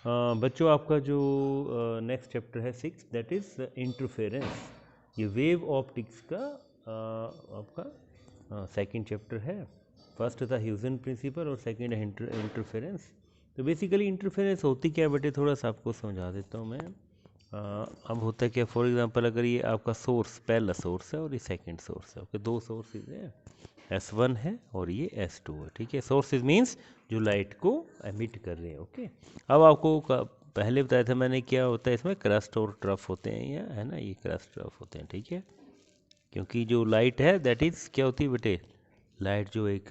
बच्चों आपका जो नेक्स्ट चैप्टर है 6 दैट इज इंटरफेरेंस। ये वेव ऑप्टिक्स का आपका सेकंड चैप्टर है। फर्स्ट था ह्यूजन प्रिंसिपल और सेकंड है इंटरफेरेंस। तो बेसिकली इंटरफेरेंस होती क्या है बेटे, थोड़ा सा आपको समझा देता हूँ मैं। अब होता है क्या, फॉर एग्जांपल अगर ये आपका सोर्स पहला सोर्स है और ये सेकंड सोर्स है, ओके, दो सोर्सेज हैं, S1 है और ये S2 है, ठीक है। सोर्सेज मीन्स जो लाइट को एमिट कर रहे हैं, ओके। अब आपको पहले बताया था मैंने क्या होता है इसमें, क्रस्ट और ट्रफ होते हैं, या है ना, ये क्रस्ट ट्रफ होते हैं, ठीक है। क्योंकि जो लाइट है दैट इज़ क्या होती है बेटे, लाइट जो एक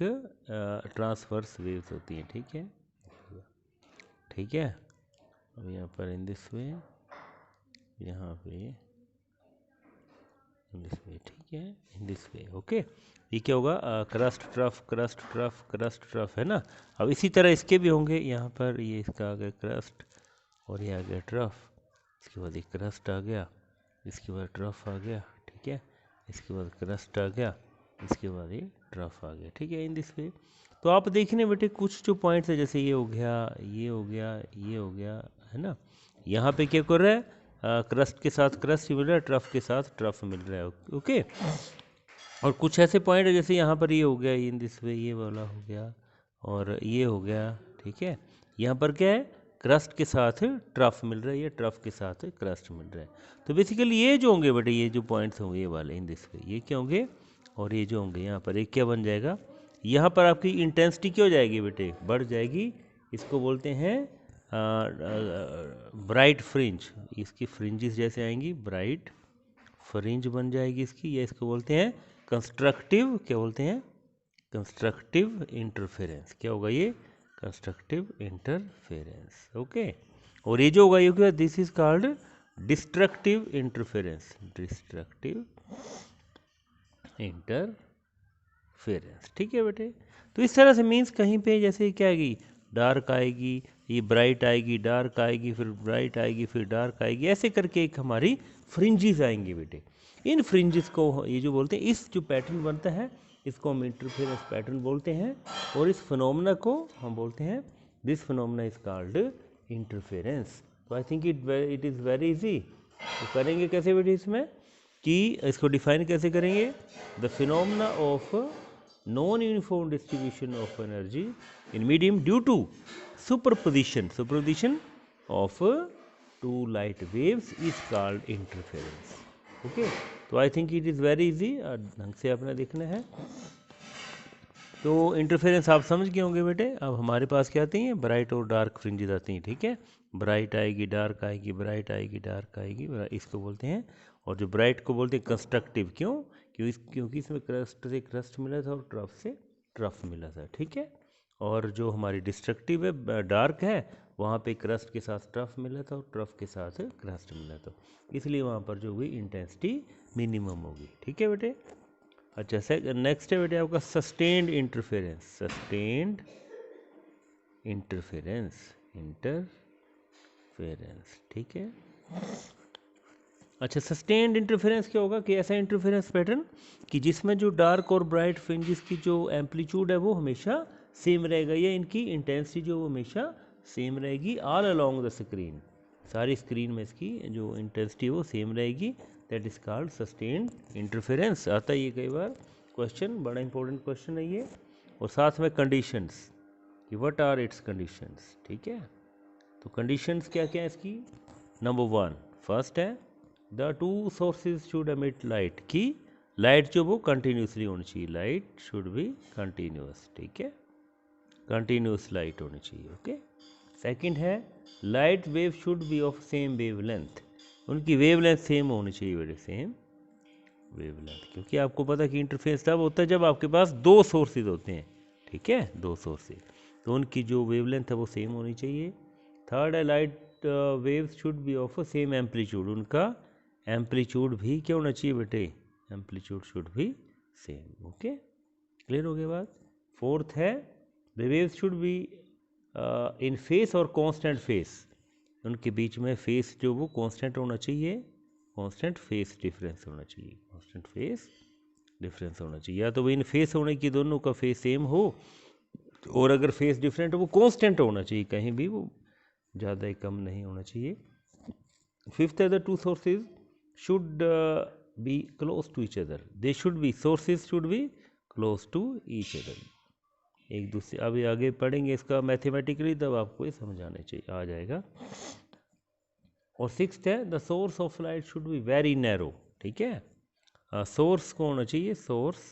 ट्रांसवर्स वेव्स होती हैं, ठीक है, ठीक है। अब यहाँ पर इन दिस वे, यहाँ पे इन दिस वे, ठीक है, इन दिस वे, ओके। ये क्या होगा, crust trough crust trough crust trough, है ना। अब इसी तरह इसके भी होंगे, यहाँ पर ये इसका आ गया क्रस्ट और ये आ गया ट्रफ, इसके बाद ये क्रस्ट आ गया, इसके बाद ट्रफ आ गया, ठीक है, इसके बाद क्रस्ट आ गया, इसके बाद ये ट्रफ आ गया, ठीक है, इन दिस वे। तो आप देखने बेटे कुछ जो पॉइंट्स है, जैसे ये हो गया, ये हो गया, ये हो गया, है ना। यहाँ पे क्या कर रहा है, क्रस्ट के साथ क्रस्ट मिल रहा है, ट्रफ के साथ ट्रफ मिल रहा है, ओके। और कुछ ऐसे पॉइंट है जैसे यहाँ पर ये हो गया, इन दिस वे ये वाला हो गया और ये हो गया, ठीक है। यहाँ पर क्या है, क्रस्ट के साथ ट्रफ मिल रहा है, ये ट्रफ के साथ क्रस्ट मिल रहा है। तो बेसिकली ये जो होंगे बेटे, ये जो पॉइंट्स होंगे ये वाले इन दिस वे, ये क्या होंगे, और ये जो होंगे यहाँ पर, एक क्या बन जाएगा, यहाँ पर आपकी इंटेंसिटी क्या हो जाएगी बेटे, बढ़ जाएगी। इसको बोलते हैं ब्राइट फ्रिंज, इसकी फ्रिंजेस जैसे आएंगी, ब्राइट फ्रिंज बन जाएगी इसकी, या इसको बोलते हैं कंस्ट्रक्टिव, क्या बोलते हैं, कंस्ट्रक्टिव इंटरफेरेंस। क्या होगा ये, कंस्ट्रक्टिव इंटरफेरेंस, ओके। और ये जो होगा ये क्या, this is called destructive interference, destructive interference, ठीक है बेटे। तो इस तरह से मीन्स कहीं पे जैसे क्या आएगी, डार्क आएगी, ये ब्राइट आएगी, डार्क आएगी, फिर ब्राइट आएगी, फिर डार्क आएगी, ऐसे करके एक हमारी फ्रिंजेस आएंगी बेटे। इन फ्रिंजेस को ये जो बोलते हैं, इस जो पैटर्न बनता है इसको हम इंटरफेरेंस पैटर्न बोलते हैं, और इस फिनोमेना को हम बोलते हैं, this phenomena is called interference. तो I think it is very easy. तो करेंगे कैसे बेटे इसमें, कि इसको डिफाइन कैसे करेंगे, the phenomena of non uniform distribution of energy in medium due to superposition of two light waves is called interference, okay. तो I think it is very easy, ढंग से आपने देखना है। तो इंटरफेरेंस आप समझ गए होंगे बेटे। अब हमारे पास क्या आती हैं, ब्राइट और डार्क फ्रिंजेस आती हैं, ठीक है। ब्राइट आएगी, डार्क आएगी, ब्राइट आएगी, डार्क आएगी, इसको बोलते हैं। और जो ब्राइट को बोलते हैं कंस्ट्रक्टिव, क्योंकि इसमें क्रस्ट से क्रस्ट मिला था और ट्रफ से ट्रफ मिला था, ठीक है। और जो हमारी डिस्ट्रक्टिव है, डार्क है, वहाँ पे क्रस्ट के साथ ट्रफ मिला था और ट्रफ के साथ क्रस्ट मिला था, इसलिए वहाँ पर जो हुई इंटेंसिटी मिनिमम होगी, ठीक है बेटे। अच्छा, नेक्स्ट है बेटे आपका sustained interference, sustained interference, interference, ठीक है। अच्छा, सस्टेन्ड इंटरफेरेंस क्या होगा, कि ऐसा इंटरफेरेंस पैटर्न कि जिसमें जो डार्क और ब्राइट फ्रिंजेस की जो एम्पलीट्यूड है वो हमेशा सेम रहेगा, या इनकी इंटेंसिटी जो हमेशा सेम रहेगी ऑल अलोंग द स्क्रीन, सारी स्क्रीन में इसकी जो इंटेंसिटी है वो सेम रहेगी, that is called sustained interference. आता है ये कई बार क्वेश्चन, बड़ा इंपॉर्टेंट क्वेश्चन है ये। और साथ में कंडीशंस, कि व्हाट आर इट्स कंडीशंस, ठीक है। तो कंडीशंस क्या क्या है इसकी, नंबर 1 फर्स्ट है, the two sources should emit light, की लाइट जो वो कंटिन्यूसली होनी चाहिए, लाइट शुड बी कंटिन्यूस, ठीक है, कंटिन्यूस लाइट होनी चाहिए, ओके। सेकंड है, light wave should be of same wavelength, उनकी वेवलेंथ सेम होनी चाहिए बेटे, सेम वेवलेंथ। क्योंकि आपको पता है कि इंटरफेरेंस तब होता है जब आपके पास दो सोर्सेज होते हैं, ठीक है, दो सोर्सेज, तो उनकी जो वेवलेंथ है वो सेम होनी चाहिए। थर्ड है, light waves should be of same amplitude, उनका एम्पलीट्यूड भी क्या होना चाहिए बेटे, एम्पलीट्यूड शुड भी सेम, ओके, क्लियर हो गया बात। फोर्थ है, the waves should be in face और कांस्टेंट फेस, उनके बीच में फेस जो वो कांस्टेंट होना चाहिए, कांस्टेंट फेस डिफरेंस होना चाहिए, कांस्टेंट फेस डिफरेंस होना चाहिए, या तो वो इन फेस होने की दोनों का फेस सेम हो, और अगर फेस डिफरेंट हो वो कांस्टेंट होना चाहिए, कहीं भी वो ज़्यादा ही कम नहीं होना चाहिए। फिफ्थ है the two sources should be close to each other, they should be, sources should be close to each other, एक दूसरे। अभी आगे पढ़ेंगे इसका मैथमेटिकली, तब आपको ये समझ आने चाहिए, आ जाएगा। और सिक्स्थ है the source of light should be very narrow, ठीक है। सोर्स को होना चाहिए, सोर्स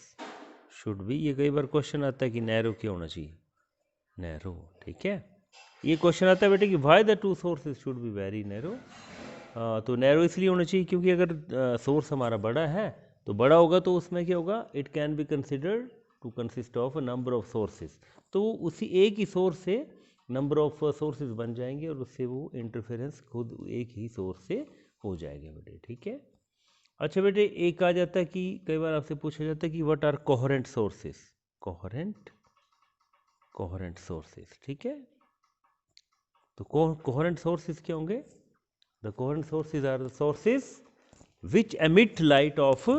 शुड बी, ये कई बार क्वेश्चन आता है कि नैरो क्यों होना चाहिए, नैरो, ठीक है। ये क्वेश्चन आता है बेटे कि why the two sources should be very narrow. तो नैरो इसलिए होना चाहिए क्योंकि अगर सोर्स हमारा बड़ा है तो बड़ा होगा तो उसमें क्या होगा, it can be considered to consist of a number of sources, तो उसी एक ही सोर्स से नंबर ऑफ सोर्सेज बन जाएंगे और उससे वो इंटरफेरेंस खुद एक ही सोर्स से हो जाएगा बेटे, ठीक है। अच्छा बेटे, एक आ जाता है कि कई बार आपसे पूछा जाता है कि what are coherent sources, coherent sources, ठीक है। तो कोहेरेंट सोर्सेज क्या होंगे, the coherent sources are the sources which emit light of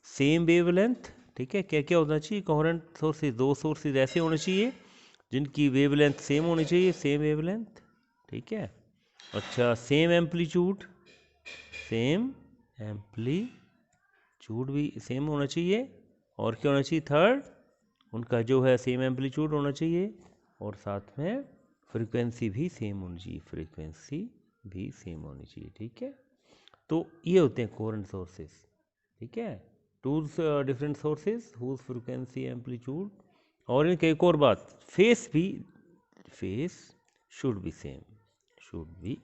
same wavelength, ठीक है। क्या क्या होना चाहिए कोहेरेंट सोर्सेज, दो सोर्सेज ऐसे होने चाहिए जिनकी वेवलेंथ सेम होनी चाहिए, सेम वेवलेंथ, ठीक है। अच्छा, सेम एम्पलीट्यूड, सेम एम्पलीट्यूड भी सेम होना चाहिए, और क्या होना चाहिए, थर्ड उनका जो है सेम एम्पलीट्यूड होना चाहिए, और साथ में फ्रीक्वेंसी भी सेम होनी चाहिए, फ्रीक्वेंसी भी सेम होनी चाहिए, ठीक है। तो ये होते हैं कोहेरेंट सोर्सेज, ठीक है। Two different sources whose frequency amplitude, और इनके एक और बात, फेस भी, phase should be same, should be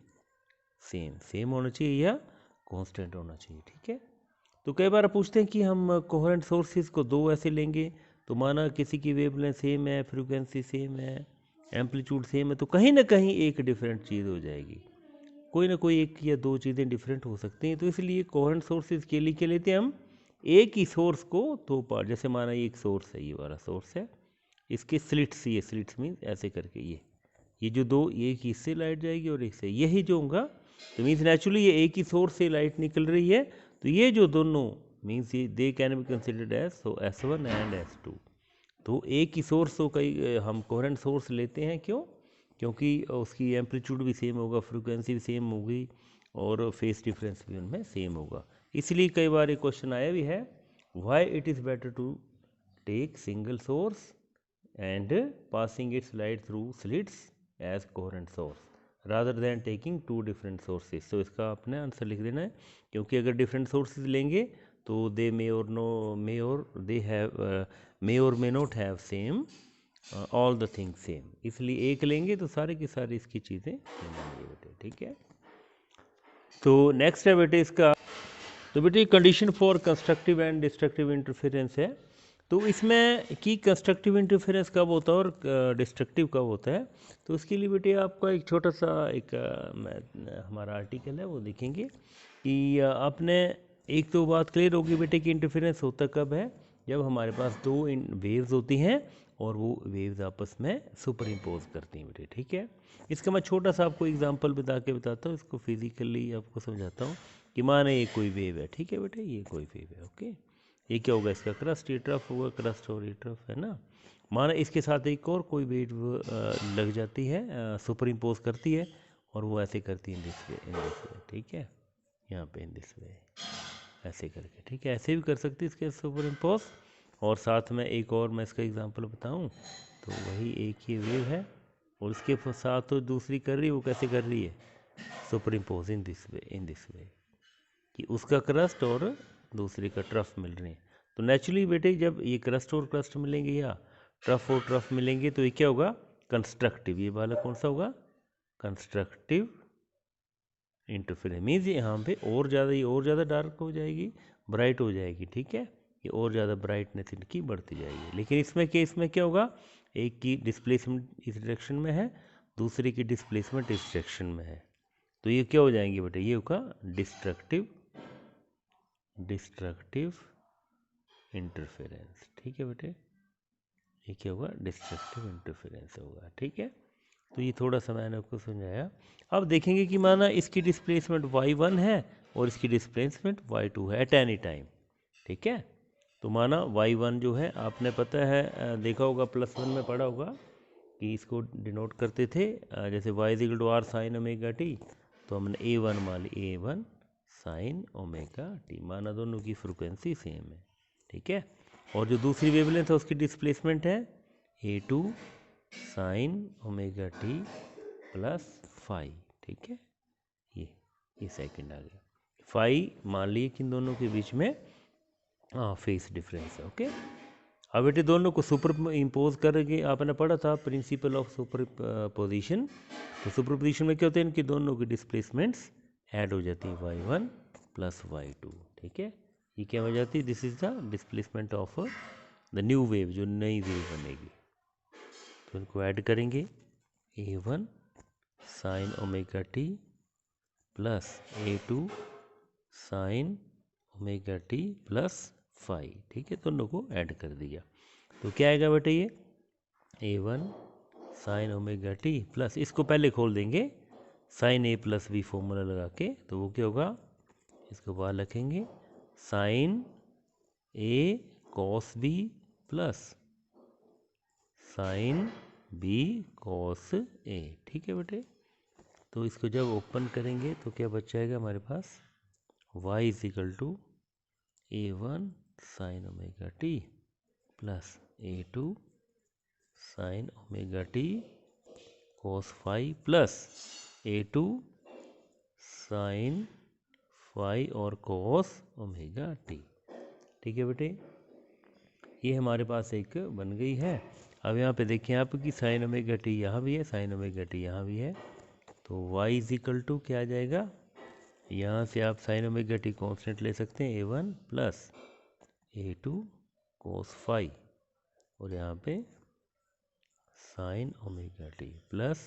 same, same होना चाहिए या कांस्टेंट होना चाहिए, ठीक है। तो कई बार पूछते हैं कि हम कोहेरेंट सोर्सेज को दो ऐसे लेंगे, तो माना किसी की वेवलेंथ सेम है, फ्रीक्वेंसी सेम है, एम्पलीट्यूड सेम है, तो कहीं ना कहीं एक डिफरेंट चीज़ हो जाएगी, कोई ना कोई एक या दो चीज़ें डिफरेंट हो सकती हैं। तो इसलिए कोहेरेंट सोर्सेज के लिए क्या लेते हैं हम, एक ही सोर्स को दो पार्ट, जैसे माना ये एक सोर्स है, ये वाला सोर्स है, इसके स्लिट्स, ये स्लिट्स मीन्स ऐसे करके ये जो दो, एक ही इससे लाइट जाएगी और एक से, यही जो होगा, तो मीन्स नेचुरली ये एक ही सोर्स से लाइट निकल रही है, तो ये जो दोनों मीन्स ये they can be considered as so S1 and S2। तो एक ही सोर्स, तो कई हम कोहेरेंट सोर्स लेते हैं, क्यों, क्योंकि उसकी एम्पलीट्यूड भी सेम होगा, फ्रीक्वेंसी भी सेम होगी, और फेस डिफरेंस भी उनमें सेम होगा। इसलिए कई बार ये क्वेश्चन आया भी है, why it is better to take single source and passing its light through slits as coherent source rather than taking two different sources। तो इसका आपने आंसर लिख देना है, क्योंकि अगर डिफरेंट सोर्सेज लेंगे तो दे मे और नो मे और दे हैव मे और may not have same all the thing same, इसलिए एक लेंगे तो सारे की सारी इसकी चीज़ें मिलेंगी बेटे, ठीक है। तो नेक्स्ट है बेटे इसका, तो बेटे condition for constructive and destructive interference है। तो इसमें कि कंस्ट्रक्टिव इंटरफेरेंस कब होता है और डिस्ट्रक्टिव कब होता है, तो उसके लिए बेटे आपका एक छोटा सा एक हमारा आर्टिकल है वो देखेंगे कि आपने एक तो बात क्लियर होगी बेटे कि इंटरफेरेंस होता कब है, जब हमारे पास दो वेव्स होती हैं और वो वेव्स आपस में सुपर इम्पोज करती हैं बेटे, ठीक है। इसका मैं छोटा सा आपको एग्जांपल बताता हूँ, इसको फिजिकली आपको समझाता हूँ कि माने ये कोई वेव है, ठीक है बेटे, ये कोई वेव है, ओके। ये क्या होगा, इसका क्रस्ट, ये ट्रफ होगा, क्रस्ट और ये ट्रफ है ना। माना इसके साथ एक और कोई वेव लग जाती है, सुपर इम्पोज करती है, और वो ऐसे करती है इन दिस वे, ठीक है, यहाँ पे इन दिस वे ऐसे करके, ठीक है, ऐसे भी कर सकती है इसके सुपर इम्पोज। और साथ में एक और मैं इसका एग्जांपल बताऊं, तो वही एक ही वेव है और इसके साथ तो दूसरी कर रही है, वो कैसे कर रही है, सुपर इम्पोज इन दिस वे, कि उसका क्रस्ट और दूसरे का ट्रफ मिल रहे हैं। तो नेचुरली बेटे जब ये क्रस्ट और क्रस्ट मिलेंगे या ट्रफ और ट्रफ मिलेंगे तो ये क्या होगा, कंस्ट्रक्टिव, ये वाला कौन सा होगा, कंस्ट्रक्टिव इंटरफेरेंस। मीन्स यहाँ पे और ज़्यादा, ये और ज़्यादा डार्क हो जाएगी, ब्राइट हो जाएगी, ठीक है, ये और ज़्यादा ब्राइटनेस इनकी बढ़ती जाएगी। लेकिन इसमें क्या होगा, एक की डिस्प्लेसमेंट इस डायरेक्शन में है, दूसरे की डिस्प्लेसमेंट इस डायरेक्शन में है, तो ये क्या हो जाएंगे बेटे, ये होगा डिस्ट्रक्टिव इंटरफेरेंस, ठीक है बेटे, ये क्या होगा, डिस्ट्रक्टिव इंटरफेरेंस होगा, ठीक है। तो ये थोड़ा सा मैंने आपको समझाया। अब देखेंगे कि माना इसकी डिस्प्लेसमेंट y1 है और इसकी डिस्प्लेसमेंट y2 है एट एनी टाइम, ठीक है। तो माना y1 जो है आपने पता है देखा होगा +1 में पढ़ा होगा कि इसको डिनोट करते थे जैसे y is equal to r sine omega t, तो हमने A1 मान ली A1 साइन ओमेगा टी, माना दोनों की फ्रिक्वेंसी सेम है, ठीक है। और जो दूसरी वेवलेंथ है उसकी डिस्प्लेसमेंट है A2 sine omega t plus phi, ठीक है। ये सेकंड आ गया। फाई मान लिए कि इन दोनों के बीच में फेस डिफरेंस है, ओके। अब बेटे दोनों को सुपर इम्पोज करके आपने पढ़ा था प्रिंसिपल ऑफ सुपर पोजिशन। तो सुपर पोजिशन में क्या होता है, इनकी दोनों की डिस्प्लेसमेंट्स ऐड हो जाती हैं y1 प्लस y2, ठीक है। ये क्या हो जाती है, this is the displacement of the new wave, जो नई वेव बनेगी। तो इनको ऐड करेंगे A1 sine omega t plus A2 sine omega t plus phi, ठीक है। दोनों को ऐड कर दिया तो क्या आएगा बेटे, ये A1 sine omega t plus, इसको पहले खोल देंगे sine A plus B formula लगा के, तो वो क्या होगा, इसको बाहर रखेंगे sine A cos B plus sine B cos A, ठीक है बेटे। तो इसको जब ओपन करेंगे तो क्या बच जाएगा हमारे पास, y is equal to A1 sine omega t plus A2 sine omega t cos phi plus A2 sine phi और कॉस ओमेगा टी, ठीक है बेटे। ये हमारे पास एक बन गई है। अब यहाँ पे देखिए आप कि साइन ओमेगा टी यहाँ भी है, साइन ओमेगा टी यहाँ भी है, तो y इज इक्वल टू क्या आ जाएगा, यहाँ से आप साइन ओमेगा टी कॉन्स्टेंट ले सकते हैं A1 plus A2 cos phi, और यहाँ पे साइन ओमेगा टी प्लस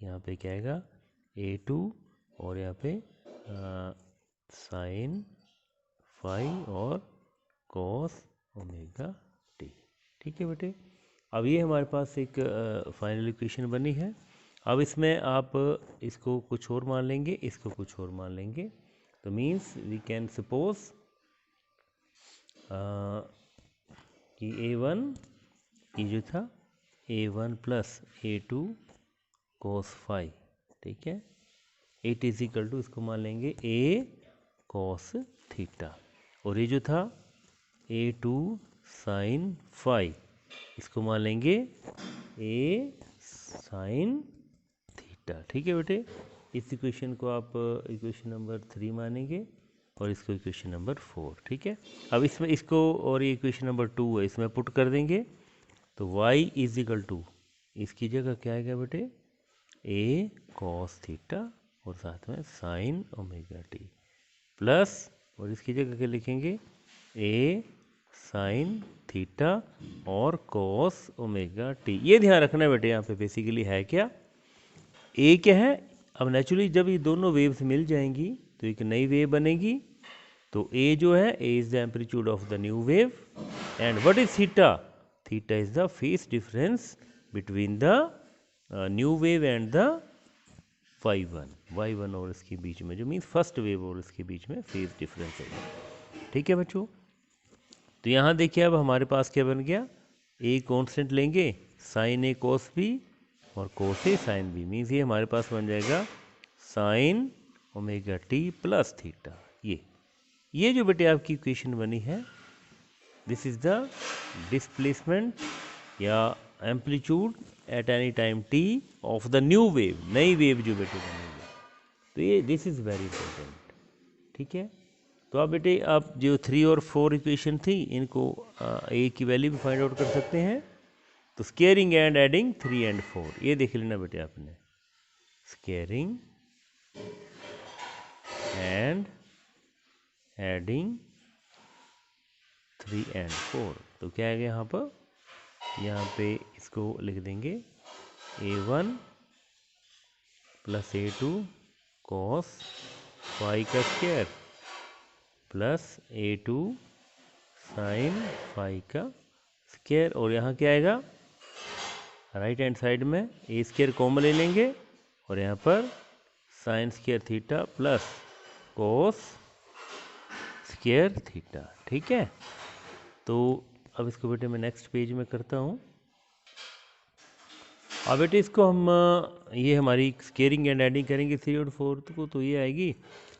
यहाँ पे क्या आएगा A2 और यहाँ पे साइन फाई और कॉस ओमेगा टी, ठीक है बेटे। अब ये हमारे पास एक फाइनल इक्वेशन बनी है। अब इसमें आप इसको कुछ और मान लेंगे, इसको कुछ और मान लेंगे, तो मीन्स वी कैन सपोज कि A1 ये जो था A1 plus A2 cos phi, ठीक है, इट इज इक्वल टू, इसको मान लेंगे A कॉस थीटा, और ये जो था A2 साइन फाई, इसको मान लेंगे A साइन थीटा, ठीक है बेटे। इस इक्वेशन को आप इक्वेशन नंबर 3 मानेंगे और इसको इक्वेशन नंबर 4, ठीक है। अब इसमें इसको और ये इक्वेशन नंबर 2 है, इसमें पुट कर देंगे तो y इज इक्वल टू, इसकी जगह क्या आएगा बेटे, A कॉस थीटा और साथ में साइन ओमेगा टी प्लस, और इसकी जगह क्या लिखेंगे, A साइन थीटा और कॉस ओमेगा टी। ये ध्यान रखना है बेटे, यहाँ पे बेसिकली है क्या, ए क्या है, अब नेचुरली जब ये दोनों वेव्स मिल जाएंगी तो एक नई वेव बनेगी, तो ए जो है, A is the amplitude of the new wave, and what is theta, theta is the phase difference between the new wave and the y1 और इसके बीच में, जो मीन्स फर्स्ट वेव और इसके बीच में फेस डिफरेंस है, ठीक है बच्चों। तो यहाँ देखिए अब हमारे पास क्या बन गया, ए कॉन्स्टेंट लेंगे साइन ए कॉस बी और कोस ए साइन बी, मीन्स ये हमारे पास बन जाएगा sign omega t plus theta. ये जो बेटे आपकी इक्वेशन बनी है, दिस इज द डिस्प्लेसमेंट या amplitude at any time T of the new wave, नई वेव जो बेटे बनेगी, तो ये दिस इज वेरी इंपॉर्टेंट, ठीक है। तो आप बेटे आप जो 3 और 4 इक्वेशन थी, इनको ए की वैल्यू भी फाइंड आउट कर सकते हैं। तो स्केयरिंग एंड एडिंग 3 and 4, ये देख लेना बेटे आपने, स्केयरिंग एंड एडिंग 3 and 4, तो क्या है यहाँ पर, यहाँ पे इसको लिख देंगे A1 plus A2 cos phi का square plus A2 sine phi का स्क्वायर, और यहाँ क्या आएगा, राइट हैंड साइड में ए स्क्वायर कॉमन ले लेंगे और यहाँ पर sine square theta plus cos square theta, ठीक है। तो अब इसको बेटे मैं नेक्स्ट पेज में करता हूँ। अब बेटे इसको हम ये हमारी स्केयरिंग एंड एडिंग करेंगे 3 और 4 को, तो ये आएगी।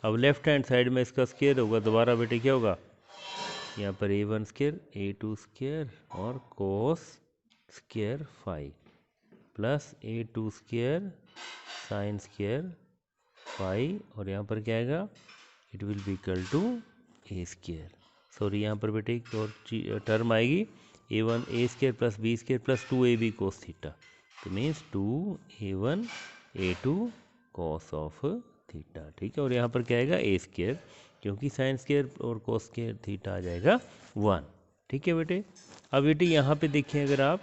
अब लेफ्ट हैंड साइड में इसका स्केयर होगा, दोबारा बेटे क्या होगा, यहाँ पर a1 स्केयर a2 स्केयर और cos square phi plus a2 square sine square phi, और यहाँ पर क्या आएगा, it will be equal to A square. Sorry यहाँ पर बेटे एक और टर्म आएगी, a1 a square plus b square plus 2ab cos theta, तो means 2a1 a2 cos of theta. ठीक है, और यहाँ पर क्या आएगा ए स्केयर, क्योंकि साइन स्केयर और कोस स्केयर थीटा आ जाएगा 1। ठीक है बेटे, अब बेटे यहाँ पे देखें अगर आप,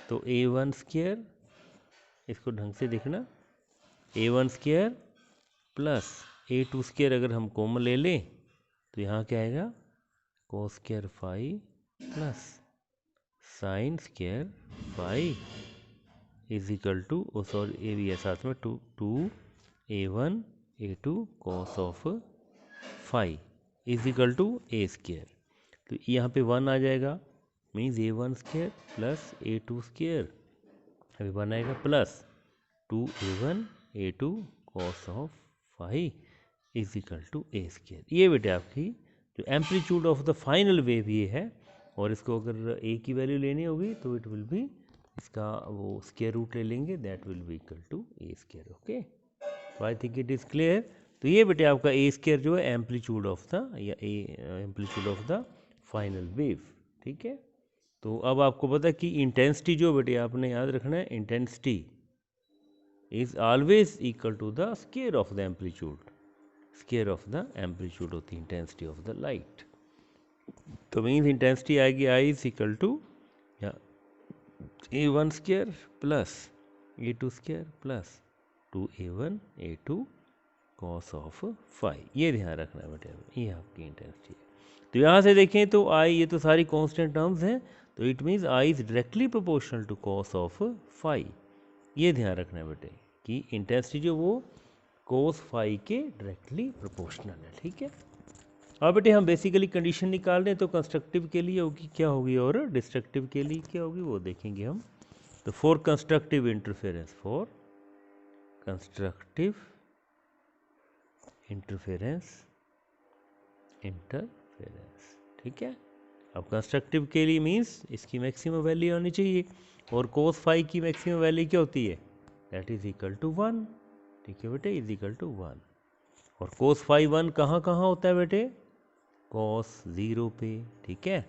तो a1 स्केयर, इसको ढंग से देखना, a1 square plus a2 square अगर हम कॉमन ले लें तो यहाँ क्या आएगा, cos square phi plus sine square phi is equal to, oh sorry A भी है साथ में, 2a1 a2 cos of phi is equal to A square. तो यहाँ पे 1 आ जाएगा, means a1 square plus a2 square, अभी 1 आएगा plus 2a1 a2 cos of phi is equal to A square. ये बेटे आपकी जो amplitude of the final wave ये है, और इसको अगर ए की वैल्यू लेनी होगी तो इट विल बी, इसका वो स्केयर रूट ले लेंगे, that will be equal to A square. Okay, तो I think it is clear. तो ये बेटे आपका ए स्केयर जो है एम्पलीट्यूड ऑफ द, या amplitude of the final wave. ठीक है, तो अब आपको पता है कि इंटेंसिटी जो बेटे आपने याद रखना है, intensity is always equal to the square of the amplitude, square of the amplitude होती है इंटेंसिटी ऑफ द लाइट। तो मीन्स इंटेंसिटी आएगी I is equal to a1 square plus a2 square plus 2a1 a2 cos of phi. ये ध्यान रखना है बेटे, ये आपकी इंटेंसिटी है। तो यहाँ से देखें तो आई, ये तो सारी कांस्टेंट टर्म्स हैं, तो it means I is directly proportional to cos of phi. ये ध्यान रखना है बेटे कि इंटेंसिटी जो वो कोस फाई के डायरेक्टली प्रोपोर्शनल है। ठीक है, अब बेटे हम बेसिकली कंडीशन निकाल रहे हैं, तो कंस्ट्रक्टिव के लिए होगी क्या होगी और डिस्ट्रक्टिव के लिए क्या होगी वो देखेंगे हम। तो for constructive interference, for constructive interference, ठीक है। अब कंस्ट्रक्टिव के लिए मीन्स इसकी मैक्सिमम वैल्यू आनी चाहिए, और कोस फाई की मैक्सिमम वैल्यू क्या होती है, दैट इज इक्वल टू 1। ठीक है बेटे, इज इक्वल टू 1। और कोस फाई 1 कहाँ कहाँ होता है बेटे, कोस 0 पे। ठीक है,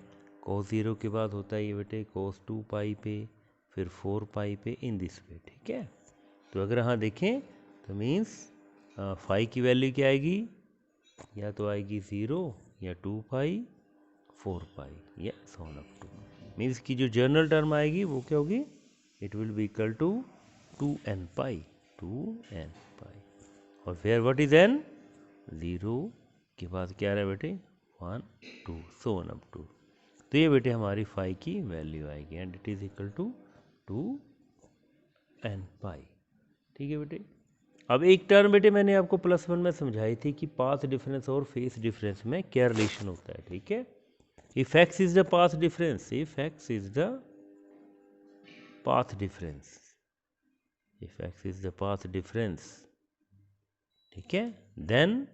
कोस 0 के बाद होता है ये बेटे कोस 2 पाई पे, फिर 4 पाई पे, इन दिस पे। ठीक है, तो अगर हाँ देखें तो मीन्स फाई की वैल्यू क्या आएगी, या तो आएगी 0 या 2 पाई 4 पाई या so on up to, means की जो जर्नल टर्म आएगी वो क्या होगी, it will be equal to 2n pi, 2n pi. और फिर व्हाट इज n, 0 के बाद क्या रहा है बेटे 1 2 सो ऑन अप टू। तो ये बेटे हमारी फाई की वैल्यू आएगी, and it is equal to 2n pi. ठीक है बेटे, अब एक टर्म बेटे मैंने आपको +1 में समझाई थी कि पाथ डिफरेंस और फेस डिफरेंस में क्या रिलेशन होता है। ठीक है, if x is the path difference, if x is the path difference, if x is the path difference, ठीक है, then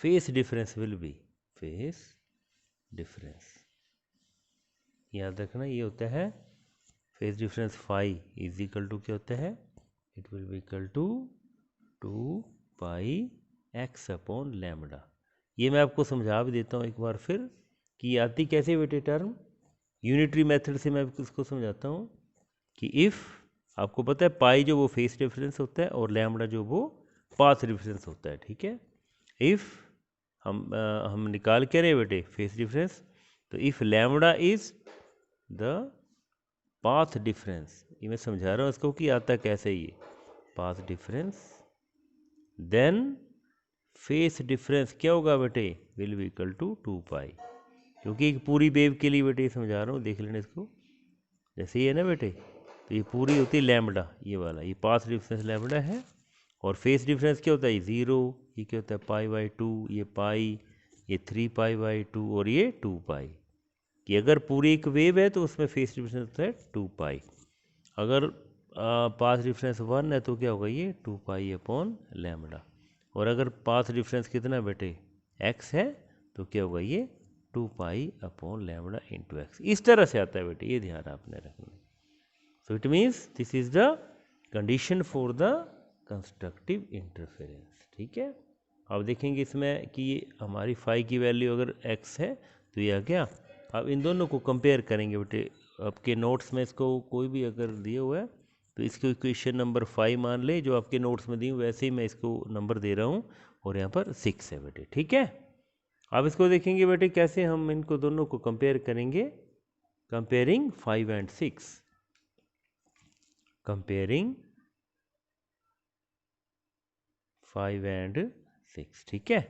phase difference will be, phase difference याद रखना, ये होता है phase difference phi is equal to क्या होता है, it will be equal to 2 pi x upon lambda. ये मैं आपको समझा भी देता हूँ एक बार फिर कि आती कैसे बेटे टर्म, यूनिटरी मेथड से मैं इसको समझाता हूँ कि इफ़ आपको पता है पाई जो वो फेस डिफरेंस होता है और लैम्बडा जो वो पाथ डिफरेंस होता है। ठीक है, इफ़ हम निकाल के रहे बेटे फेस डिफरेंस, तो if lambda is the path difference, ये मैं समझा रहा हूँ इसको कि आता कैसे, ये path difference, then phase difference क्या होगा बेटे, will be equal to 2 pi, क्योंकि एक पूरी वेव के लिए बेटे समझा रहा हूँ, देख लेना इसको, जैसे ये है ना बेटे, तो ये पूरी होती है लैम्बडा, ये वाला ये पाथ डिफरेंस लैम्बडा है, और फेस डिफरेंस क्या होता है 0, ये क्या होता है π/2, ये पाई, ये 3π/2 और ये 2 पाई, कि अगर पूरी एक वेव है तो उसमें फेस डिफरेंस होता है 2 पाई। अगर पाथ डिफरेंस 1 है तो क्या होगा ये 2 पाई अपॉन लैम्बडा, और अगर पाथ डिफरेंस कितना बेटे x है तो क्या होगा ये 2 pi upon lambda into x. इस तरह से आता है बेटे, ये ध्यान आपने रखना। So it means this is the condition for the constructive interference. ठीक है, अब देखेंगे इसमें कि हमारी फाई की वैल्यू अगर x है तो ये आ गया। अब इन दोनों को कंपेयर करेंगे बेटे, आपके नोट्स में इसको कोई भी अगर दिए हुआ है तो इसको इक्वेशन नंबर 5 मान ले, जो आपके नोट्स में दी वैसे ही मैं इसको नंबर दे रहा हूँ, और यहाँ पर 6 है बेटे। ठीक है, अब इसको देखेंगे बेटे कैसे हम इनको दोनों को कंपेयर करेंगे। Comparing 5 and 6, comparing 5 and 6। ठीक है,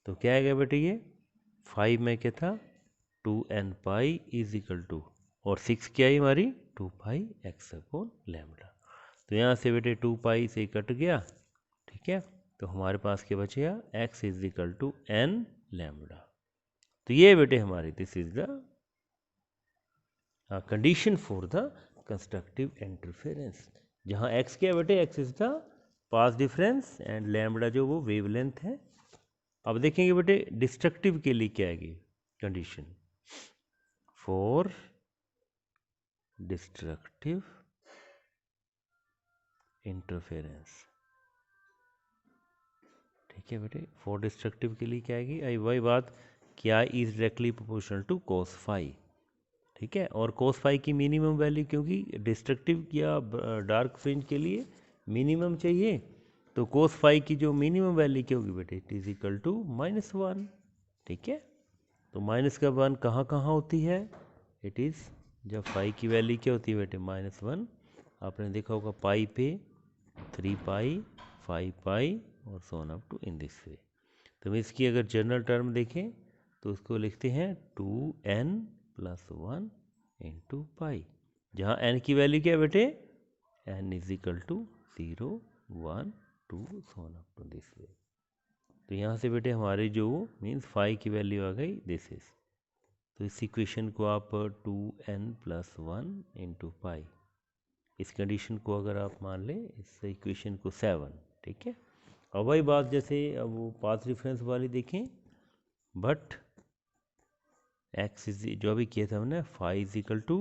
तो क्या आएगा बेटे ये 5 में क्या था 2n pi is equal to, और 6 क्या है हमारी 2 पाई एक्स अपॉन लैम्बडा। तो यहाँ से बेटे 2 पाई से कट गया। ठीक है, तो हमारे पास क्या बचेगा x is equal to n lambda. तो ये बेटे हमारी this is the condition for the constructive interference, जहाँ x क्या है बेटे, x is the path difference and lambda जो वो वेवलेंथ है। अब देखेंगे बेटे डिस्ट्रक्टिव के लिए क्या आएगी कंडीशन, फॉर डिस्ट्रक्टिव इंटरफेरेंस। ठीक है बेटे, फॉर डिस्ट्रक्टिव के लिए क्या आएगी, आई वही बात, क्या is directly proportional to cos phi. ठीक है, और कोस फाई की मिनिमम वैल्यू, क्योंकि डिस्ट्रक्टिव या डार्क फ्रिंज के लिए मिनिमम चाहिए, तो कोस फाई की जो मिनिमम वैल्यू क्या होगी बेटे, इट इज इक्वल टू -1। ठीक है, तो माइनस का वन कहाँ कहाँ होती है, इट इज़ जब फाई की वैल्यू क्या होती है बेटे -1, आपने देखा होगा पाई पे 3 पाई 5 पाई और so on up to in this way. तो हम इसकी अगर जनरल टर्म देखें तो उसको लिखते हैं 2n + 1 इंटू पाई, जहाँ n की वैल्यू क्या है बेटे, n is equal to 0 1 2 so on up to this way. तो यहाँ से बेटे हमारी जो मीन्स फाई की वैल्यू आ गई दिस इज। तो इस इक्वेशन को आप 2n + 1 इंटू पाई, इस कंडीशन को अगर आप मान लें, इस इक्वेशन को 7। ठीक है, अब वही बात जैसे अब वो पाथ डिफरेंस वाली देखें, बट x इज जो अभी किया था हमने phi is equal to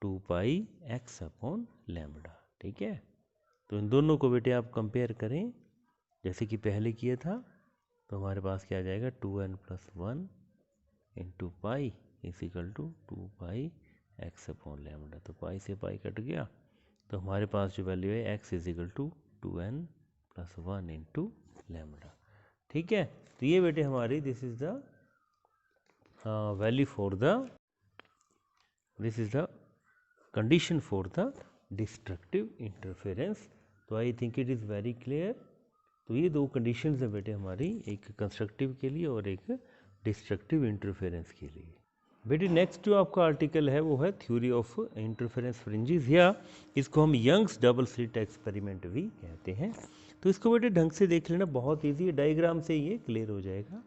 2 pi x upon lambda. ठीक है, तो इन दोनों को बेटे आप कंपेयर करें जैसे कि पहले किया था, तो हमारे पास क्या आ जाएगा 2n + 1 into pi is equal to 2 pi x upon lambda. तो पाई से पाई कट गया, तो हमारे पास जो वैल्यू है x is equal to 2n + 1 into lambda. ठीक है, तो ये बेटे हमारी this is the value for the, this is the condition for the destructive interference. तो I think it is very clear. तो ये दो कंडीशंस है बेटे हमारी, एक कंस्ट्रक्टिव के लिए और एक डिस्ट्रक्टिव इंटरफेरेंस के लिए। बेटे नेक्स्ट जो आपका आर्टिकल है वो है थ्योरी ऑफ इंटरफेरेंस फ्रिंजेस, या इसको हम यंग्स डबल स्लिट एक्सपेरिमेंट भी कहते हैं। तो इसको बेटे ढंग से देख लेना, बहुत ईजी है, डायग्राम से ये क्लियर हो जाएगा।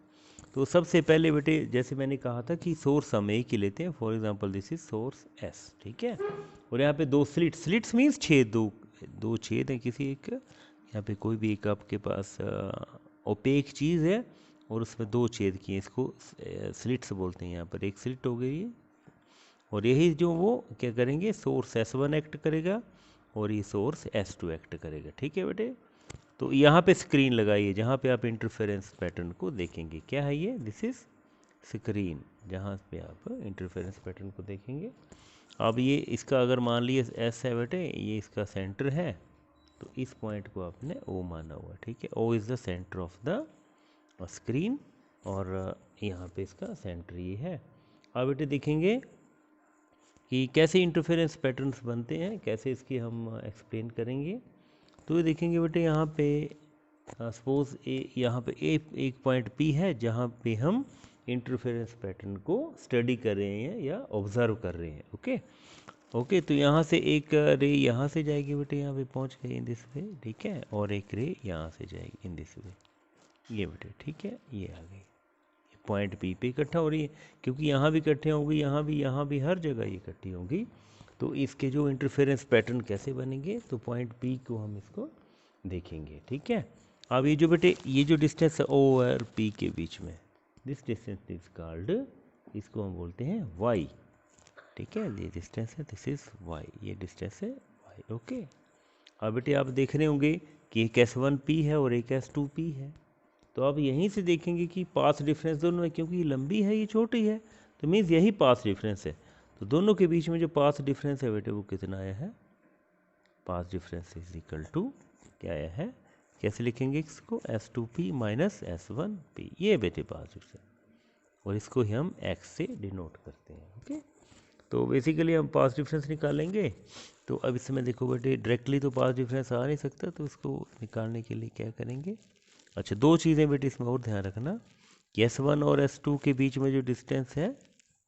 तो सबसे पहले बेटे जैसे मैंने कहा था कि सोर्स हम एक ही लेते हैं, for example this is source S। ठीक है, और यहाँ पे दो स्लिट्स मीन्स छेद, दो छेद हैं किसी एक, यहाँ पे कोई भी एक आपके पास ओपेक चीज़ है और उसमें दो छेद किए, इसको स्लिट्स बोलते हैं। यहाँ पर एक स्लिट हो गई, और यही जो वो क्या करेंगे, सोर्स S1 एक्ट करेगा और ये सोर्स S2 एक्ट करेगा। ठीक है बेटे, तो यहाँ पे स्क्रीन लगाइए जहाँ पे आप इंटरफेरेंस पैटर्न को देखेंगे। क्या है ये, दिस इज स्क्रीन, जहाँ पे आप इंटरफेरेंस पैटर्न को देखेंगे। अब ये इसका अगर मान लिए S है बेटे, ये इसका सेंटर है, तो इस पॉइंट को आपने O माना हुआ। ठीक है, O is the centre of the screen, और यहाँ पे इसका सेंटर ये है। अब बेटे देखेंगे कि कैसे इंटरफेरेंस पैटर्न्स बनते हैं, कैसे इसकी हम एक्सप्लेन करेंगे। तो ये देखेंगे बेटे यहाँ पे सपोज यहाँ पे एक पॉइंट P है जहाँ पे हम इंटरफेरेंस पैटर्न को स्टडी कर रहे हैं या ऑब्जर्व कर रहे हैं। ओके, तो यहाँ से एक रे यहाँ से जाएगी बेटे, यहाँ पे पहुँच गई इन दिस वे। ठीक है, और एक रे यहाँ से जाएगी इन दिस वे, ये बेटे। ठीक है, ये आ गई, पॉइंट P पे इकट्ठा हो रही है, क्योंकि यहाँ भी इकट्ठे होंगी, यहाँ भी हर जगह ये इकट्ठी होंगी। तो इसके जो इंटरफेरेंस पैटर्न कैसे बनेंगे, तो पॉइंट पी को हम इसको देखेंगे, ठीक है। अब ये जो बेटे ये जो डिस्टेंस है ओ और पी के बीच में, दिस डिस्टेंस इज कॉल्ड, इसको हम बोलते हैं वाई, ठीक है। ये डिस्टेंस है, दिस इज वाई, ये डिस्टेंस है वाई, ओके। अब बेटे आप देख रहे होंगे कि एक S1P है और एक S2P है, तो आप यहीं से देखेंगे कि पाथ डिफरेंस दोनों है, क्योंकि ये लंबी है ये छोटी है, तो मीन्स यही पाथ डिफरेंस है। तो दोनों के बीच में जो पाथ डिफरेंस है बेटे वो कितना आया है, path difference is equal to क्या आया है, कैसे लिखेंगे इसको, S2P माइनस S1P, ये बेटे पाथ डिफरेंस, और इसको ही हम x से डिनोट करते हैं, ओके। तो बेसिकली हम पाथ डिफरेंस निकालेंगे। तो अब इसमें देखो बेटे डायरेक्टली तो पाथ डिफरेंस आ नहीं सकता, तो इसको निकालने के लिए क्या करेंगे, अच्छा दो चीज़ें बेटे इसमें और ध्यान रखना कि S1 और S2 के बीच में जो डिस्टेंस है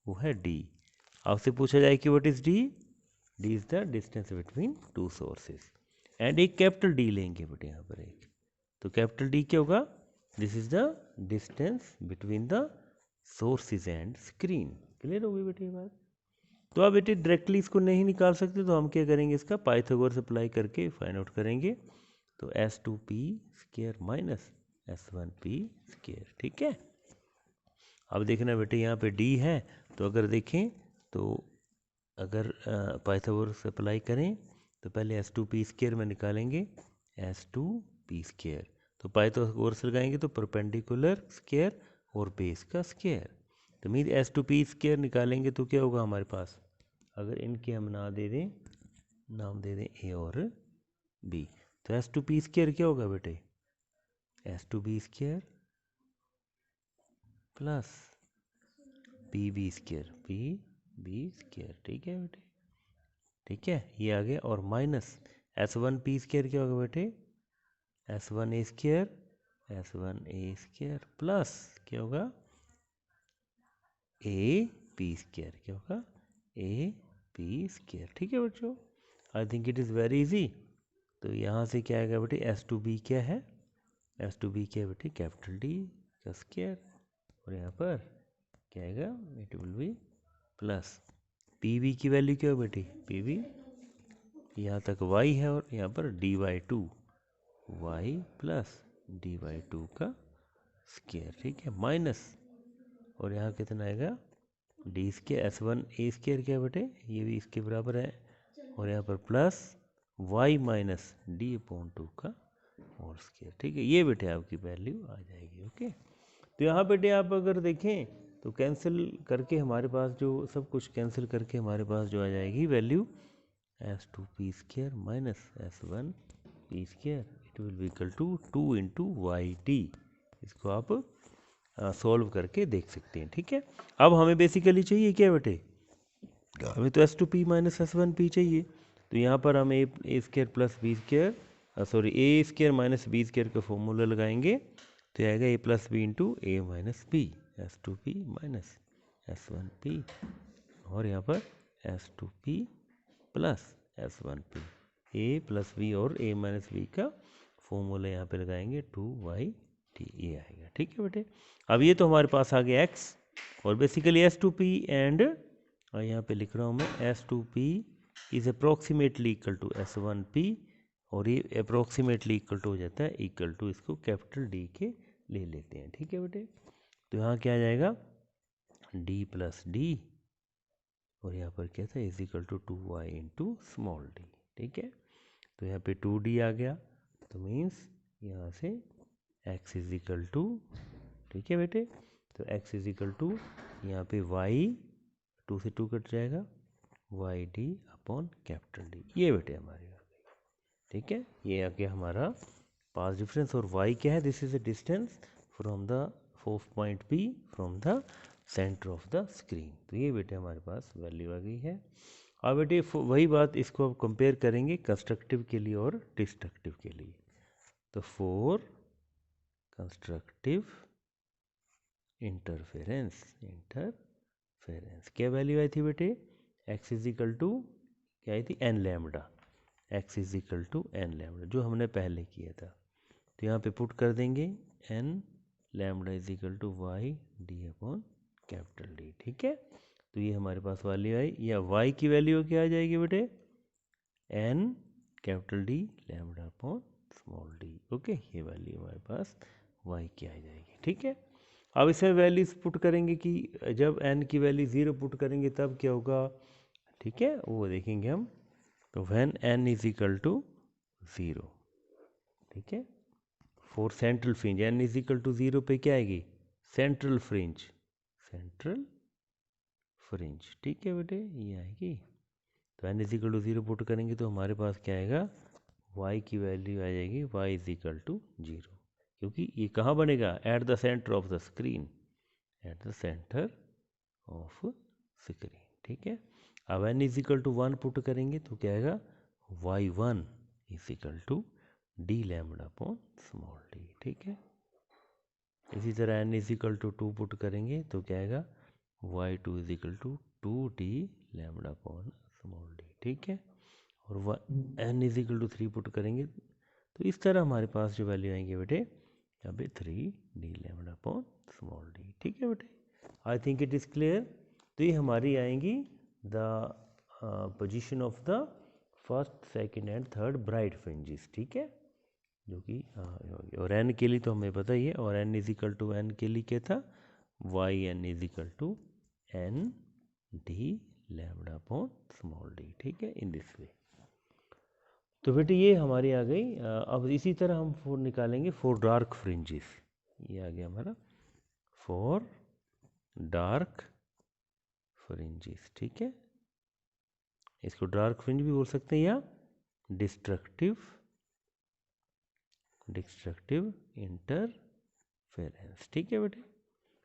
वो है d। आपसे पूछा जाए कि what is d, d is the distance between two sources, and एक कैपिटल d लेंगे बेटे यहाँ पर एक, तो कैपिटल D क्या होगा, this is the distance between the sources and screen. Clear हो गई बेटे ये बात। तो आप बेटे डायरेक्टली इसको नहीं निकाल सकते, तो हम क्या करेंगे, इसका पाइथागोरस अप्लाई करके फाइंड आउट करेंगे। तो S2P square minus S1P square, ठीक है। अब देखना बेटे यहाँ पे D है, तो अगर देखें तो अगर पाइथागोरस अप्लाई करें तो पहले S2P स्क्वायर में निकालेंगे S2P स्क्वायर, तो पाइथागोरस लगाएंगे तो परपेंडिकुलर स्क्वायर और बेस का स्क्वायर, तो मीन S2P स्क्वायर निकालेंगे तो क्या होगा हमारे पास, अगर इनके हम नाम दे दें A और B, तो S2P स्क्वायर क्या होगा बेटे, S2B square plus PB square, PB square, ठीक है बेटे, ठीक है, ये आ गया, और माइनस S1P स्क्वायर क्या होगा बेटे, S1A square, S1A square plus क्या होगा AP स्क्वायर, क्या होगा AP स्क्वायर, ठीक है बच्चों। आई think it is very easy. तो यहाँ से क्या आएगा बेटे, S2B क्या है, S2B क्या है बेटे, कैपिटल D का स्क्वायर, और यहाँ पर क्या आएगा, it will B plus PB की वैल्यू क्या हो बेटे, PB यहाँ तक y है और यहाँ पर dy2 y प्लस dy2 का स्क्वायर, ठीक है, माइनस, और यहाँ कितना आएगा d स्क्वायर, S1A स्क्वायर क्या बेटे, ये भी इसके बराबर है, और यहाँ पर प्लस y माइनस d/2 का होल स्क्वायर, ठीक है। ये बेटे आपकी वैल्यू आ जाएगी, ओके। तो यहाँ बेटे आप अगर देखें तो कैंसिल करके हमारे पास जो सब कुछ कैंसिल करके हमारे पास जो आ जाएगी value S2P square minus S1P square, it will be equal to 2 into YT। इसको आप सॉल्व करके देख सकते हैं, ठीक है। अब हमें बेसिकली चाहिए क्या बेटे, हमें तो S2P माइनस S1P चाहिए, तो यहाँ पर हम a square plus b square sorry a square minus b square का फॉर्मूला लगाएंगे, तो आएगा a plus b into a minus b, S2P minus S1P, और यहाँ पर S2P प्लस S1P, ए प्लस बी और ए माइनस बी का फॉर्मूला यहाँ पे लगाएंगे 2YT, ये आएगा, ठीक है बेटे। अब ये तो हमारे पास आ गया x, और बेसिकली S2P एंड यहाँ पे लिख रहा हूँ मैं S2P is approximately equal to S1P, और ये अप्रोक्सीमेटली इक्वल टू हो जाता है इक्वल टू, इसको कैपिटल D के ले लेते हैं, ठीक है बेटे। तो यहाँ क्या आ जाएगा D प्लस D, और यहाँ पर क्या था is equal to 2y into small d, ठीक है। तो यहाँ पे 2d आ गया, तो मीन्स यहाँ से x इज इक्वल टू, ठीक है बेटे, तो x इज इक्वल टू यहाँ पे y 2 से 2 कट जाएगा YD अपॉन कैपिटल D, ये बेटे हमारी आ गई, ठीक है। ये आ गया हमारा पाथ डिफरेंस, और y क्या है, this is a distance from the fourth point P from the centre of the screen. तो ये बेटे हमारे पास वैल्यू आ गई है। अब बेटे वही बात इसको अब कंपेयर करेंगे कंस्ट्रक्टिव के लिए और डिस्ट्रक्टिव के लिए। तो फॉर कंस्ट्रक्टिव इंटरफेरेंस क्या वैल्यू आई थी बेटे, x इज इक्वल टू क्या आई थी, n lambda, x is equal to n lambda जो हमने पहले किया था। तो यहाँ पे पुट कर देंगे n lambda is equal to y d upon capital D, ठीक है। तो ये हमारे पास वैल्यू आई, या y की वैल्यू क्या आ जाएगी बेटे, n capital D lambda upon small d। Okay, ये वैल्यू हमारे पास y की आ जाएगी। ठीक है, अब इसमें वैल्यूज पुट करेंगे कि जब n की वैल्यू 0 पुट करेंगे तब क्या होगा। ठीक है, वो देखेंगे हम। तो when n is equal to 0, ठीक है, for central fringe n is equal to 0 पे क्या आएगी, सेंट्रल फ्रिंज, सेंट्रल फ्रिंज। ठीक है बेटे, ये आएगी। तो n is equal to 0 put करेंगे तो हमारे पास क्या आएगा, y की वैल्यू आ जाएगी y इज इक्वल टू 0, क्योंकि ये कहाँ बनेगा, at the centre of the screen, at the centre of screen. ठीक है, अब n is equal to 1 put करेंगे तो क्या आएगा, y1 is equal to d lambda upon small d। ठीक है, इसी तरह n is equal to 2 put करेंगे तो क्या आएगा, y2 is equal to 2d lambda upon small d। ठीक है, और n is equal to 3 put करेंगे तो इस तरह हमारे पास जो वैल्यू आएंगे बेटे, यहाँ पे 3d lambda upon small d। ठीक है बेटे, आई थिंक इट इज़ क्लियर। तो ये हमारी आएंगी the position of the first, second and third bright fringes. ठीक है, जो कि और n के लिए तो हमें पता ही है, और n is equal to n के लिए क्या था, yn is equal to n d lambda upon small d। ठीक है, इन दिस वे। तो बेटे ये हमारी आ गई। अब इसी तरह हम फॉर निकालेंगे फॉर डार्क फ्रिंजेस। ये आ गया हमारा फॉर डार्क फ्रिंजेस। ठीक है, इसको डार्क फ्रिंज भी बोल सकते हैं या डिस्ट्रक्टिव इंटरफेरेंस। ठीक है बेटे,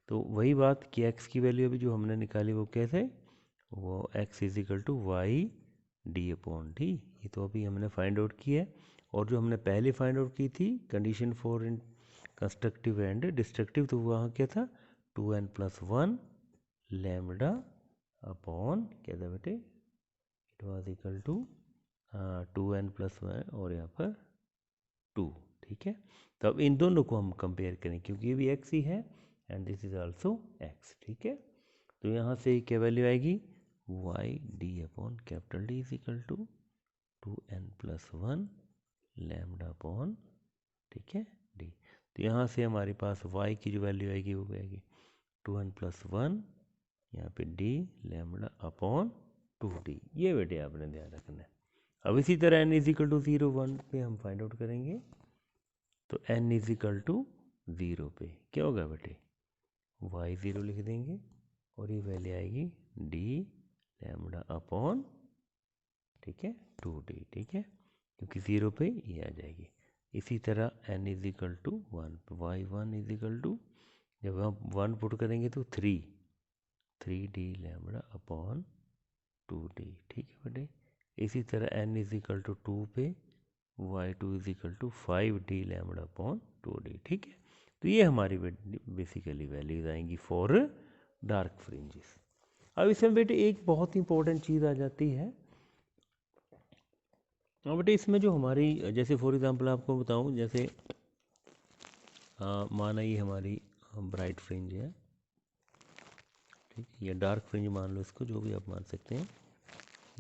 तो वही बात कि x की वैल्यू अभी जो हमने निकाली वो कैसे, वो x is equal to y D upon D, ये तो अभी हमने फाइंड आउट की है। और जो हमने पहले फाइंड आउट की थी condition for in constructive and destructive, तो वहाँ क्या था 2n+1 लैम्बडा अपॉन क्या था बेटे, it was equal to 2n+1 और यहाँ पर 2। ठीक है, तो अब इन दोनों को हम कंपेयर करें क्योंकि ये भी x ही है and this is also x। ठीक है, तो यहाँ से क्या वैल्यू आएगी, y D upon capital D is equal to 2n+1 lambda upon, ठीक है, डी। तो यहाँ से हमारे पास y की जो वैल्यू आएगी वो आएगी 2n+1 यहाँ पे d लैम्बडा अपॉन 2d। ये बेटे आपने ध्यान रखना है। अब इसी तरह n इज इक्वल टू 0 1 पे हम फाइंड आउट करेंगे, तो n इज इक्वल टू 0 पे क्या होगा बेटे, y0 लिख देंगे और ये वैल्यू आएगी d लैम्बडा अपॉन, ठीक है, 2d। ठीक है, क्योंकि 0 पे ये आ जाएगी। इसी तरह n इज इक्वल टू 1 पे y1 इज इक्वल टू, जब हम 1 पुट करेंगे तो 3d लैम्बडा अपॉन 2d। ठीक है बेटे, इसी तरह n इज इक्वल टू 2 पे y2 is equal to 5d lambda upon 2d। ठीक है, तो ये हमारी बेसिकली वैल्यूज आएंगी फॉर डार्क फ्रिंजेस। अब इसमें बेटे एक बहुत इंपॉर्टेंट चीज़ आ जाती है। अब बेटे इसमें जो हमारी, जैसे फॉर एग्जांपल आपको बताऊं, जैसे माना ये हमारी ब्राइट फ्रिंज है, ठीक है, या डार्क फ्रिंज मान लो इसको, जो भी आप मान सकते हैं।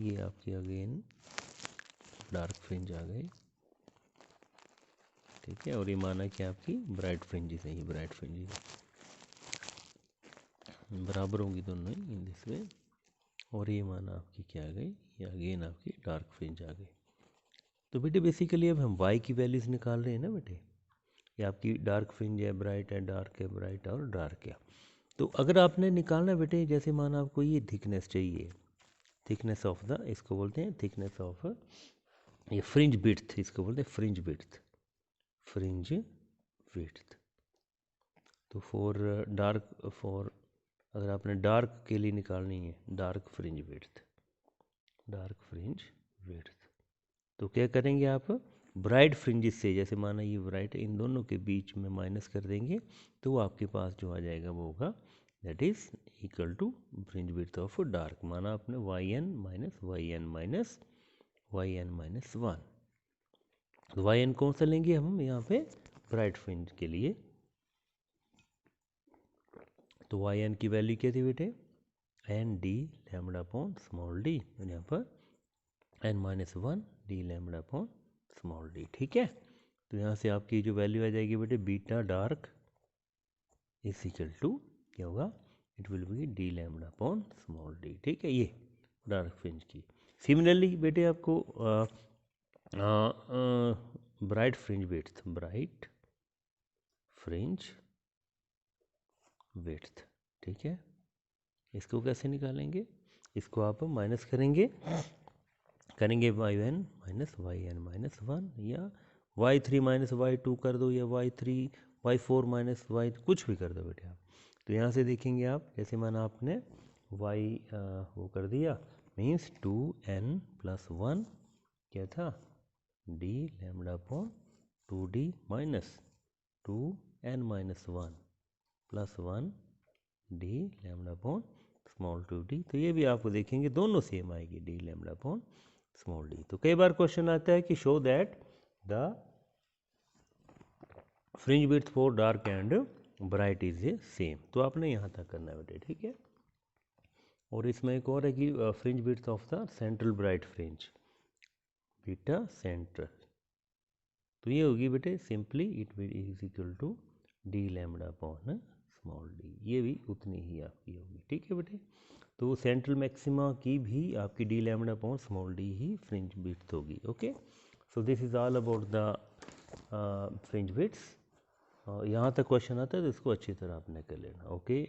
ये आपकी अगेन डार्क फ्रिंज आ गई, ठीक है, और ये माना कि आपकी ब्राइट फ्रिंजेस है, ये ब्राइट फ्रिंजेस बराबर होंगी दोनों ही इन दिस वे। और ये माना आपकी क्या आ गई, ये अगेन आपकी डार्क फ्रिंज आ गई। तो बेटे बेसिकली अब हम y की वैल्यूज निकाल रहे हैं ना बेटे, ये आपकी डार्क फ्रिंज है, ब्राइट है, डार्क है, ब्राइट और डार्क है। तो अगर आपने निकालना बेटे, जैसे माना आपको ये थिकनेस चाहिए, थिकनेस ऑफ द, इसको बोलते हैं थिकनेस ऑफ, ये फ्रिंज विड्थ, इसको बोलते हैं फ्रिंज विड्थ, फ्रिंज विड्थ। तो फॉर डार्क, फॉर अगर आपने डार्क के लिए निकालनी है dark fringe width, dark fringe width, तो क्या करेंगे आप ब्राइट फ्रिंजेस से, जैसे माना ये ब्राइट, इन दोनों के बीच में माइनस कर देंगे तो आपके पास जो आ जाएगा वो होगा that is equal to fringe width of dark. माना आपने yn माइनस yn माइनस 1, तो yn कौन सा लेंगे हम यहाँ पे ब्राइट फ्रिंज के लिए, तो yn की वैल्यू क्या थी बेटे, n D lambda upon small D, यहाँ पर n-1 D lambda upon small D. ठीक है, तो यहाँ से आपकी जो वैल्यू आ जाएगी बेटे beta dark is equal to क्या होगा, it will be D lambda upon small D. ठीक है, ये डार्क फ्रिंज की। सिमिलरली बेटे आपको bright fringe width, bright fringe width, ठीक है, इसको कैसे निकालेंगे, इसको आप माइनस करेंगे y1 माइनस yn माइनस 1 या y3 माइनस y2 कर दो, या y3 y4 माइनस y कुछ भी कर दो बेटे आप। तो यहाँ से देखेंगे आप, जैसे माना आपने y वो कर दिया, मीन्स 2n प्लस 1 क्या था, d lambda upon 2d minus 2n minus 1 plus 1 d lambda upon small 2d। तो ये भी आपको देखेंगे दोनों सेम आएगी, d lambda upon small d। तो कई बार क्वेश्चन आता है कि show that the fringe width for dark and bright is a same, तो आपने यहाँ तक करना है बेटे। ठीक है, और इसमें एक और है कि fringe width of the central bright fringe beta central, तो ये होगी बेटे simply it will is equal to D lambda upon small D, ये भी उतनी ही आपकी होगी। ठीक है बेटे, तो सेंट्रल मैक्सिमा की भी आपकी d lambda upon small d ही फ्रिंज विड्थ होगी। Okay, so this is all about the fringe widths. यहाँ तक क्वेश्चन आता है तो इसको अच्छी तरह आपने कर लेना। ओके।